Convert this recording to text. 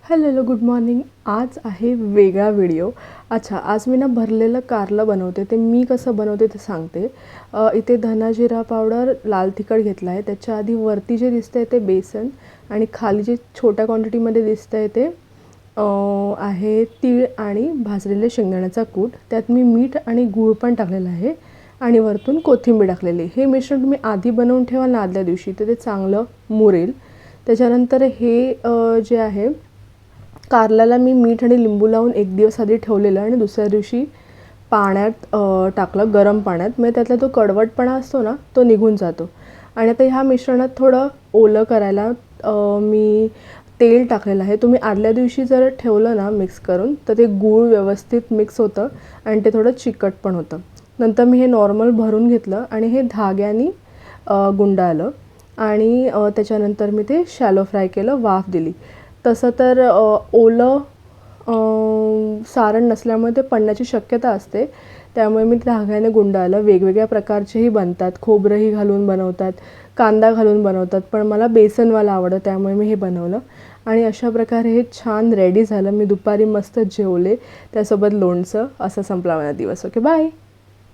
Hello good morning. आज आहे वेगळा व्हिडिओ. अच्छा, आज मी ना भरलेलं कारलं बनवते. ते मी कसं बनवते ते सांगते. इथे धना जिरा पावडर, लाल तिखट घेतला आहे. त्याच्या आधी वरती जे दिसतंय ते बेसन आणि खाली जे छोट्या क्वांटिटीमध्ये दिसतंय ते आहे तीळ आणि भाजलेले शेंगदाण्याचा कूट. त्यात मी मीठ आणि गूळ पण टाकलेलं आहे आणि वरतून कोथिंबीर टाकलेली. हे मिश्रण तुम्ही आधी बनवून ठेवा ना आदल्या दिवशी, तर ते चांगलं मुरेल. त्याच्यानंतर हे जे आहे कारल्याला मी मीठ आणि लिंबू लावून एक दिवस आधी ठेवलेलं आणि दुसऱ्या दिवशी पाण्यात टाकलं, गरम पाण्यात. म्हणजे त्यातला तो कडवटपणा असतो ना, तो निघून जातो. आणि आता ह्या मिश्रणात थोडं ओलं करायला मी तेल टाकलेलं आहे. तुम्ही आदल्या दिवशी जर ठेवलं ना मिक्स करून, तर ते गूळ व्यवस्थित मिक्स होतं आणि ते थोडं चिकट पण होतं. नंतर मी हे नॉर्मल भरून घेतलं आणि हे धाग्याने गुंडाळलं आणि त्याच्यानंतर मी ते शॅलो फ्राय केलं, वाफ दिली. तसं तर ओलं सारण नसल्यामुळे ते पडण्याची शक्यता असते. त्यामुळे मी धाग्याने गुंडाळलं. वेगवेगळ्या प्रकारचेही बनतात. खोबरंही घालून बनवतात, कांदा घालून बनवतात, पण मला बेसनवाला आवडतं त्यामुळे मी हे बनवलं. आणि अशा प्रकारे हे छान रेडी झालं. मी दुपारी मस्त जेवले, त्यासोबत लोणचं. असा संपला माझा दिवस. Okay, bye.